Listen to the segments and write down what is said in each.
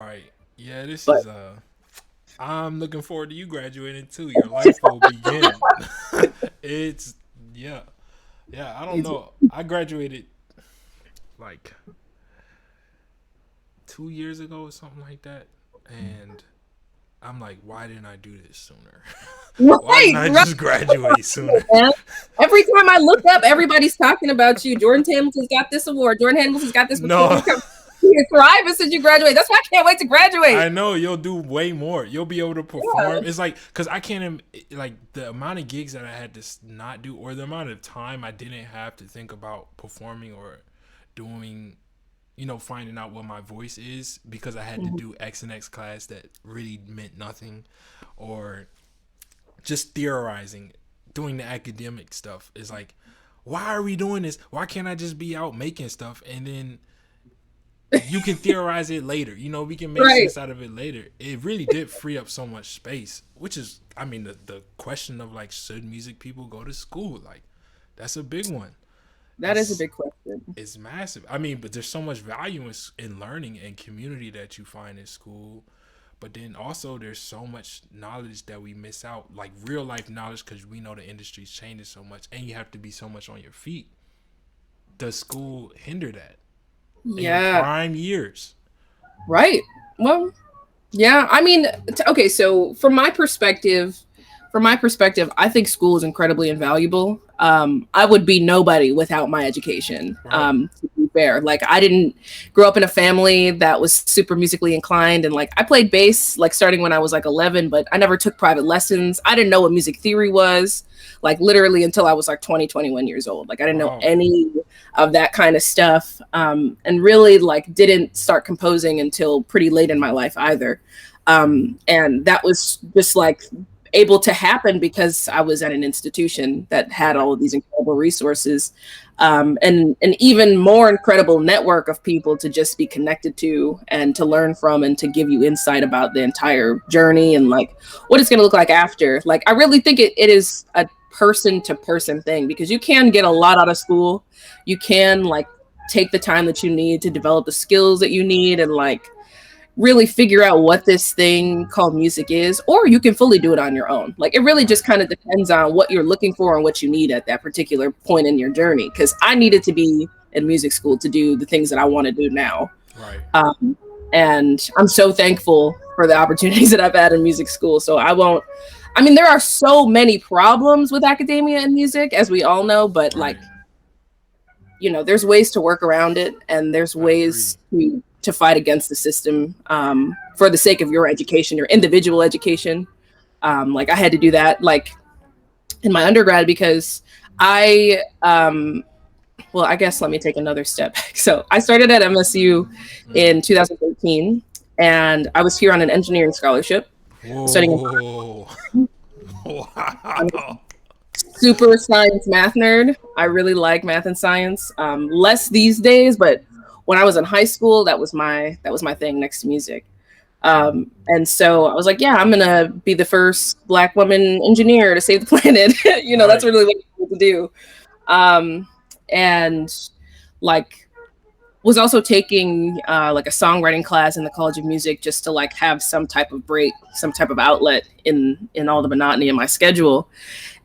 Right. Yeah, this But is I'm looking forward to you graduating too. Your life will begin. It's yeah. Yeah, I don't know. I graduated like 2 years ago or something like that. And I'm like, why didn't I do this sooner? Why didn't right, I right, just graduate sooner? man. Every time I look up, everybody's talking about you. Jordan Hamilton's got this award. Jordan Hamilton's got this No. recording company. You're thriving since you graduate. That's why I can't wait to graduate. I know you'll do way more. You'll be able to Yeah. perform. It's like because I can't like the amount of gigs that I had to not do, or the amount of time I didn't have to think about performing or doing, finding out what my voice is because I had to Mhm. do X and X class that really meant nothing, or just theorizing, doing the academic stuff. Is like, why are we doing this? Why can't I just be out making stuff and then you can theorize it later. We can make Right. sense out of it later. It really did free up so much space, which is, I mean, the question of like, should music people go to school? Like, that's a big one. That is a It's big question. it's massive. I mean, but there's so much value in learning and community that you find in school. But then also there's so much knowledge that we miss out, like real life knowledge, because we know the industry's changing so much, and you have to be so much on your feet. Does school hinder that in your Yeah. prime years? Right. Well, yeah. I mean, okay. So from my perspective, I think school is incredibly invaluable. I would be nobody without my education. Right. To be fair, like I didn't grow up in a family that was super musically inclined, and like I played bass like starting when I was like 11, but I never took private lessons. I didn't know what music theory was, like literally until I was like 20, 21 years old. Like I didn't know Wow. any of that kind of stuff, and really like didn't start composing until pretty late in my life either. And that was just like able to happen because I was at an institution that had Right. all of these incredible resources, and an even more incredible network of people to just be connected to and to learn from and to give you insight about the entire journey and like what it's going to look like after. Like I really think it is a person to person thing because you can get a lot out of school. You can like take the time that you need to develop the skills that you need and like really figure out what this thing called music is, or you can fully do it on your own. Like it really Right. just kind of depends on what you're looking for and what you need at that particular point in your journey. Because I needed to be in music school to do the things that I want to do now. Right. Um, and I'm so thankful for the opportunities that I've had in music school. So I won't, I mean, there are so many problems with academia and music, as we all know, but Right. like, there's ways to work around it and there's I agree. ways to fight against the system, for the sake of your education, your individual education. Like I had to do that like in my undergrad because well, I guess let me take another step back. So I started at MSU Mm. in 2013 and I was here on an engineering scholarship studying. Whoa. I'm Wow. super science math nerd. I really like math and science. Less these days, but when I was in high school, that was my thing next to music. And so I was like, yeah, I'm gonna be the first Black woman engineer to save the planet. That's Right. really what I wanted to do. Um, and like was also taking like a songwriting class in the College of Music just to like have some type of break, some type of outlet in all the monotony in my schedule.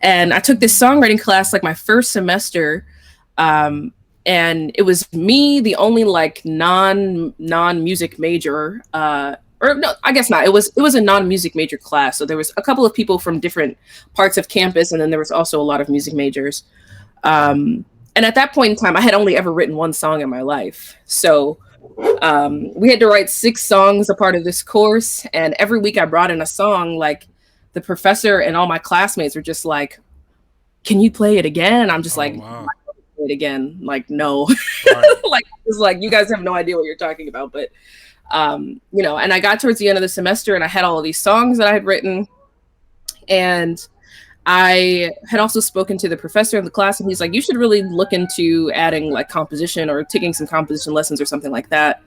And I took this songwriting class like my first semester, um, and it was me, the only like non music major. Or no, I guess not. It was a non music major class, so there was a couple of people from different parts of campus, and then there was also a lot of music majors. Um, and at that point in time, I had only ever written one song in my life, so we had to write 6 songs a part of this course, and every week I brought in a song. Like the professor and all my classmates were just like, "Can you play it again?" And I'm just Oh like, wow. "Play it again." Like, no. Right. Like it's like you guys have no idea what you're talking about. But and I got towards the end of the semester and I had all of these songs that I had written, and I had also spoken to the professor in the class, and he's like, "You should really look into adding like composition or taking some composition lessons or something like that."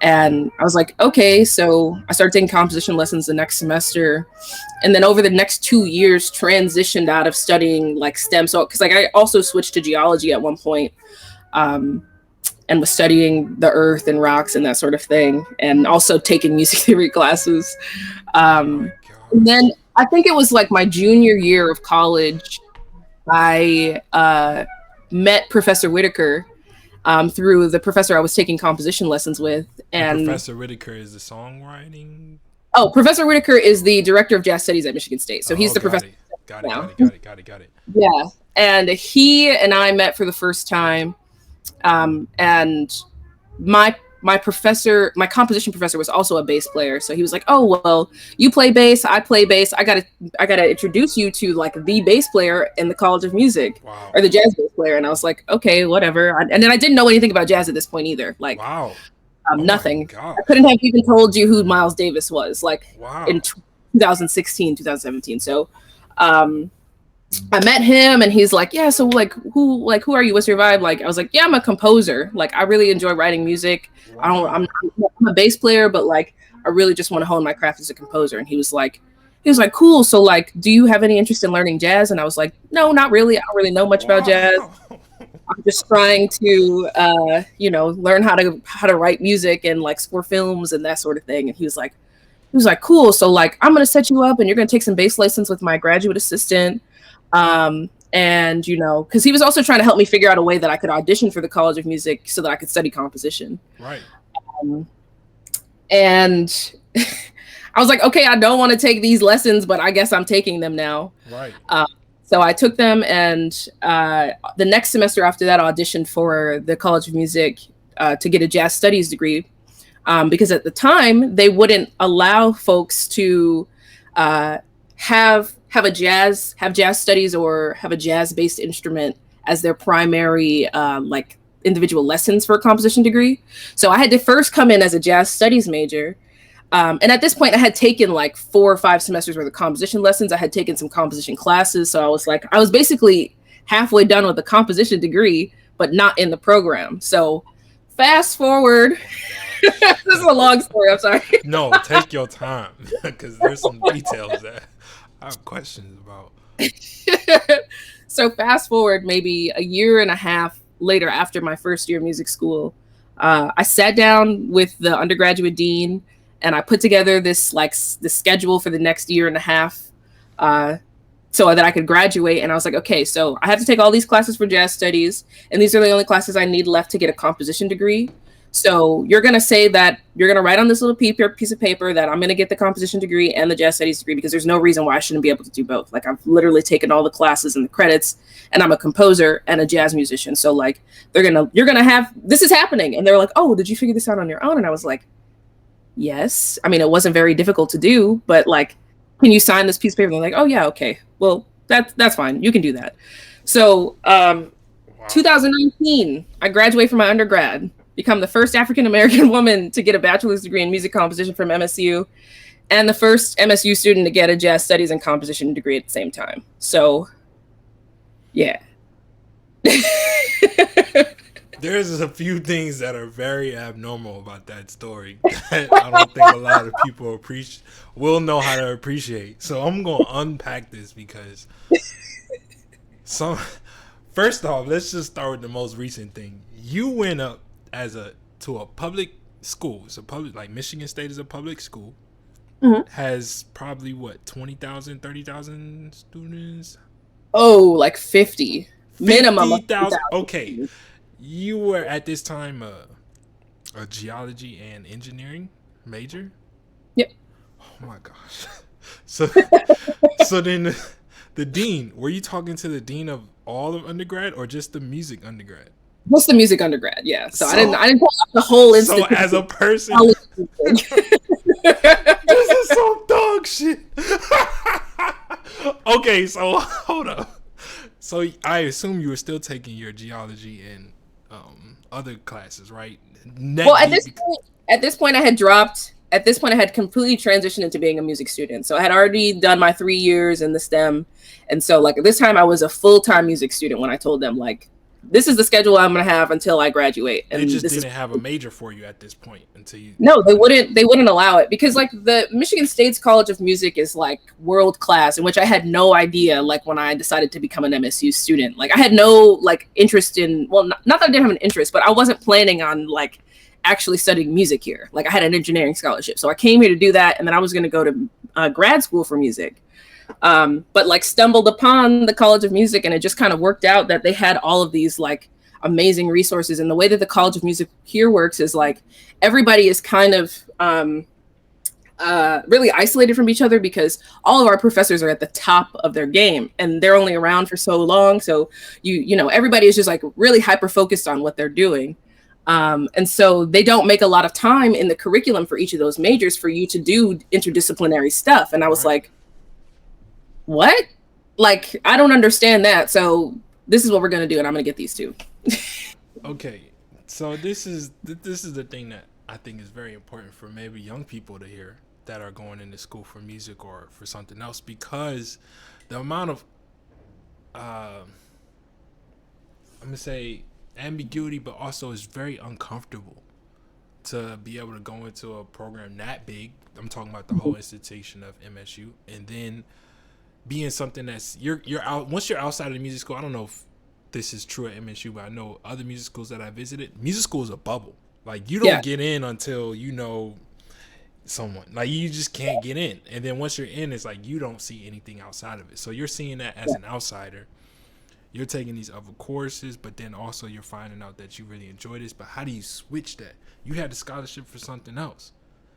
And I was like, okay. So I started taking composition lessons the next semester. And then over the next 2 years, transitioned out of studying like STEM. So, because like I also switched to geology at one point. Um, and was studying the earth and rocks and that sort of thing, and also taking music theory classes. Oh my And then gosh. I think it was like my junior year of college, I met Professor Whitaker through the professor I was taking composition lessons with. And And Professor Whitaker is the songwriting. oh, Professor Whitaker is the director of jazz studies at Michigan State. So he's Oh, the got professor it. Got it. Got now. it. Got it. Got it. Got it. Yeah. And he and I met for the first time. And my professor, my composition professor, was also a bass player. So he was like, "Oh well, you play bass, I play bass. I gotta introduce you to like the bass player in the College of Music, Wow. or the jazz bass player." And I was like, "Okay, whatever." And then I didn't know anything about jazz at this point either. Like Wow. Oh my nothing. gosh. I couldn't have even told you who Miles Davis was. Like Wow. in 2016, 2017. So I met him and he's like, "Yeah, so who are you? What's your vibe?" Like I was like, "Yeah, I'm a composer. Like I really enjoy writing music. Wow. I'm a bass player, but like I really just want to hone my craft as a composer." And he was like, "Cool. So like, do you have any interest in learning jazz?" And I was like, "No, not really. I don't really know much about jazz. Wow. I'm just trying to learn how to write music and like score films and that sort of thing." And he was like, "Cool. So like, I'm gonna set you up, and you're gonna take some bass lessons with my graduate assistant." And because he was also trying to help me figure out a way that I could audition for the College of Music so that I could study composition. Right. And I was like, "Okay, I don't want to take these lessons, but I guess I'm taking them now." Right. So I took them, and the next semester after that, I auditioned for the College of Music to get a jazz studies degree, because at the time they wouldn't allow folks to have jazz studies or have a jazz based instrument as their primary like individual lessons for a composition degree. So I had to first come in as a jazz studies major. And at this point I had taken like 4 or 5 semesters worth of composition lessons. I had taken some composition classes. So I was basically halfway done with the composition degree, but not in the program. So fast forward, this is a long story, I'm sorry. No, take your time because there's some details that I have questions about. So fast forward maybe a year and a half later, after my first year of music school, I sat down with the undergraduate dean and I put together this schedule for the next year and a half, so that I could graduate. And I was like, "Okay, so I have to take all these classes for jazz studies, and these are the only classes I need left to get a composition degree. So you're going to say that you're going to write on this little piece of paper that I'm going to get the composition degree and the jazz studies degree, because there's no reason why I shouldn't be able to do both. Like I've literally taken all the classes and the credits, and I'm a composer and a jazz musician. So like you're going to have, this is happening." And they were like, "Oh, did you figure this out on your own?" And I was like, "Yes. I mean, it wasn't very difficult to do, but like, can you sign this piece of paper?" And they're like, "Oh yeah, okay. Well, that's fine. You can do that." So, Wow. 2019, I graduate from my undergrad, become the first African American woman to get a bachelor's degree in music composition from MSU, and the first MSU student to get a jazz studies and composition degree at the same time. So, yeah. There's a few things that are very abnormal about that story that I don't think a lot of people will know how to appreciate. So I'm going to unpack this because first off, let's just start with the most recent thing. You went up to a public school. It's a public, like Michigan State is a public school. Mhm. Has probably what, 20,000, 30,000 students? Oh, like 50 minimum. 50,000. Okay. You were at this time a geology and engineering major? Yep. Oh my gosh. So then the dean, were you talking to the dean of all of undergrad or just the music undergrad? What's the music undergrad? Yeah. So I didn't pull up the whole institute. So as a person, this is some dog shit. Okay, so hold up. So I assume you were still taking your geology and other classes, right? Well, at this point, I had dropped. At this point, I had completely transitioned into being a music student. So I had already done my 3 years in the STEM, and so like at this time, I was a full-time music student. When I told them like this is the schedule I'm going to have until I graduate. They And just this is didn't have a major for you at this point until you. no, they wouldn't allow it because like the Michigan State's College of Music is like world class, in which I had no idea like when I decided to become an MSU student. Like I had no like interest in, well, not that I didn't have an interest, but I wasn't planning on like actually studying music here. Like I had an engineering scholarship. So I came here to do that, and then I was going to go to grad school for music. But like stumbled upon the College of Music, and it just kind of worked out that they had all of these like amazing resources. And the way that the College of Music here works is like everybody is kind of really isolated from each other because all of our professors are at the top of their game and they're only around for so long. So you know, everybody is just like really hyper focused on what they're doing. And so they don't make a lot of time in the curriculum for each of those majors for you to do interdisciplinary stuff. And I was like, what? Like, I don't understand that. So this is what we're going to do. And I'm going to get these two. Okay. So this is the thing that I think is very important for maybe young people to hear that are going into school for music or for something else, because the amount of I'm gonna say ambiguity, but also is very uncomfortable to be able to go into a program that big. I'm talking about the whole institution of MSU, and then being something that's you're out once you're outside of the music school. I don't know if this is true at MSU, but I know other music schools that I visited, music school is a bubble. Like you don't get in until you know someone. Like you just can't get in, and then once you're in, it's like you don't see anything outside of it. So you're seeing that as an outsider. You're taking these other courses, but then also you're finding out that you really enjoy this. But how do you switch that? You had the scholarship for something else.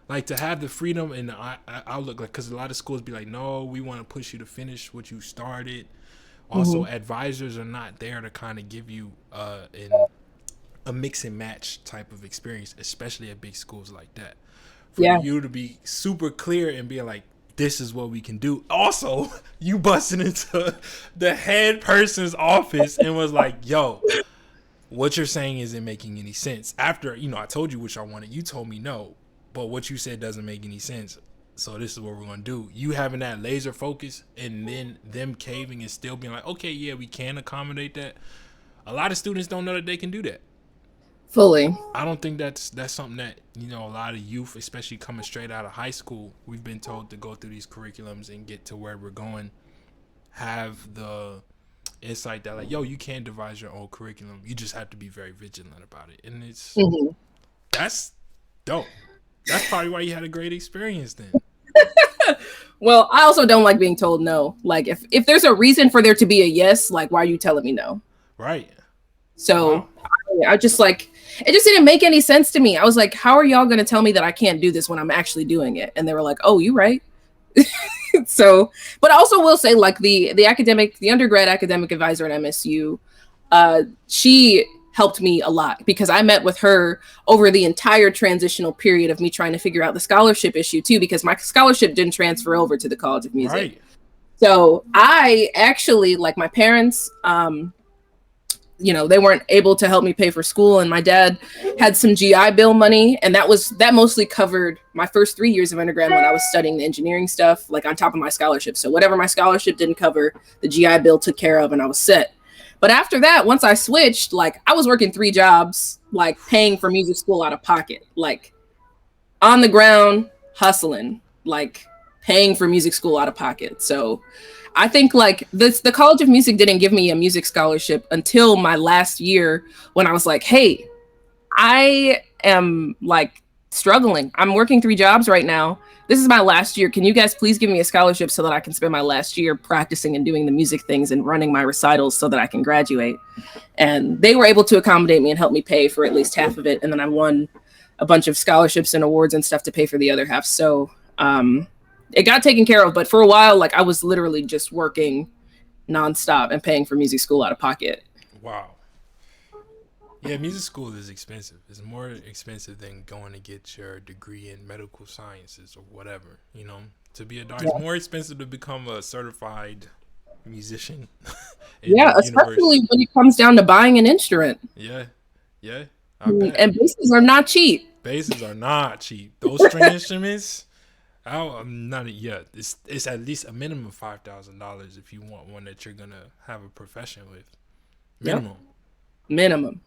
Like to have the freedom and the outlook, like because a lot of schools be like, no, we want to push you to finish what you started. Also, advisors are not there to kind of give you a mix and match type of experience, especially at big schools like that. For you to be super clear and be like, this is what we can do. Also, you busted into the head person's office and was like, yo, what you're saying isn't making any sense. After, you know, I told you which I wanted. You told me no, but what you said doesn't make any sense. So this is what we're going to do. You having that laser focus and then them caving and still being like, okay, yeah, we can accommodate that. A lot of students don't know that they can do that. Fully. I don't think that's something that, you know, a lot of youth, especially coming straight out of high school, we've been told to go through these curriculums and get to where we're going, have the insight that like, yo, you can devise your own curriculum. You just have to be very vigilant about it. And it's that's dope. That's probably why you had a great experience then. Well, I also don't like being told no. Like if there's a reason for there to be a yes, like why are you telling me no? Right. So Wow. I just like, it just didn't make any sense to me. I was like, how are y'all going to tell me that I can't do this when I'm actually doing it? And they were like, oh, you right. So, but I also will say like the undergrad academic advisor at MSU, she helped me a lot because I met with her over the entire transitional period of me trying to figure out the scholarship issue too, because my scholarship didn't transfer over to the College of Music. Right. So I actually, like my parents, you know, they weren't able to help me pay for school, and my dad had some GI Bill money, and that mostly covered my first 3 years of undergrad when I was studying the engineering stuff, like on top of my scholarship. So whatever my scholarship didn't cover, the GI Bill took care of, and I was set. But after that, once I switched, like I was working 3 jobs, like paying for music school out of pocket, like on the ground, hustling, like paying for music school out of pocket. So I think like the College of Music didn't give me a music scholarship until my last year when I was like, hey, I am like struggling. I'm working 3 jobs right now. This is my last year. Can you guys please give me a scholarship so that I can spend my last year practicing and doing the music things and running my recitals so that I can graduate? And they were able to accommodate me and help me pay for at least half of it. And then I won a bunch of scholarships and awards and stuff to pay for the other half. So, it got taken care of, but for a while, like I was literally just working nonstop and paying for music school out of pocket. Wow. Yeah, music school is expensive. It's more expensive than going to get your degree in medical sciences or whatever. You know, to be a doctor, it's more expensive to become a certified musician. Yeah, especially when it comes down to buying an instrument. Yeah, yeah. And basses are not cheap. Basses are not cheap. Those string instruments. I'm not yet. It's at least a minimum of $5,000 if you want one that you're gonna have a profession with. Minimum. minimum.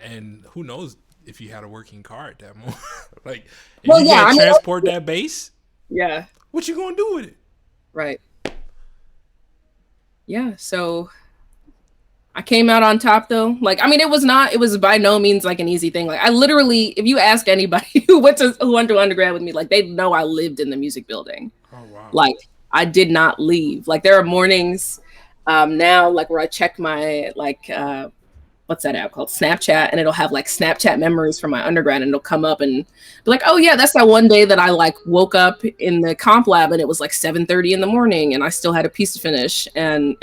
And who knows if you had a working car at that moment? Like, if Well, you yeah, can't I mean, transport that base, yeah, what you gonna do with it? right. Yeah, so I came out on top though. Like, I mean, it was by no means like an easy thing. Like, I literally, if you ask anybody who went to undergrad with me, like, they know I lived in the music building. Oh wow. Like, I did not leave. Like, there are mornings now, like, where I check my, like, what's that app called? Snapchat, and it'll have like Snapchat memories from my undergrad, and it'll come up and be like, oh yeah, that's that one day that I like woke up in the comp lab and it was like 7:30 in the morning and I still had a piece to finish, and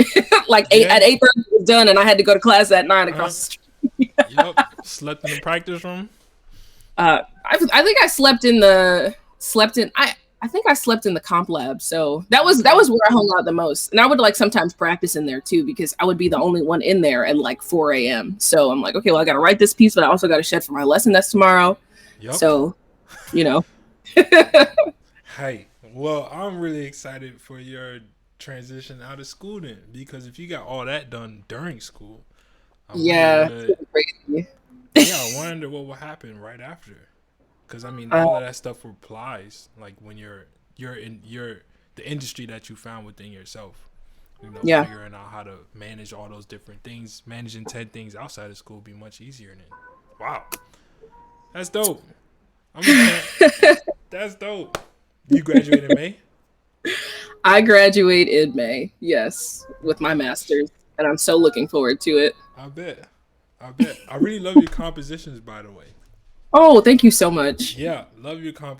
like Yeah. 8:30 was done and I had to go to class at 9 Uh, across the street. yep. Slept in the practice room. I think I slept in I think I slept in the comp lab. So that Okay. was where I hung out the most. And I would like sometimes practice in there too because I would be the only one in there at like 4 a.m. So I'm like, okay, well I gotta write this piece, but I also gotta shed for my lesson that's tomorrow. Yep. So, you know. Hey, well, I'm really excited for your transition out of school then, because if you got all that done during school, I wonder Yeah. what. Crazy. Yeah, I wonder what will happen right after. Because I mean, Uh, all of that stuff applies. Like when you're in the industry that you found within yourself. You know, yeah. figuring out how to manage all those different things, managing 10 things outside of school would be much easier than. Wow, that's dope. I'm a fan. That's dope. You graduated in May. I graduate in May, yes, with my master's. And I'm so looking forward to it. I bet. I bet. I really love your compositions, by the way. Oh, thank you so much. Yeah, love your compositions.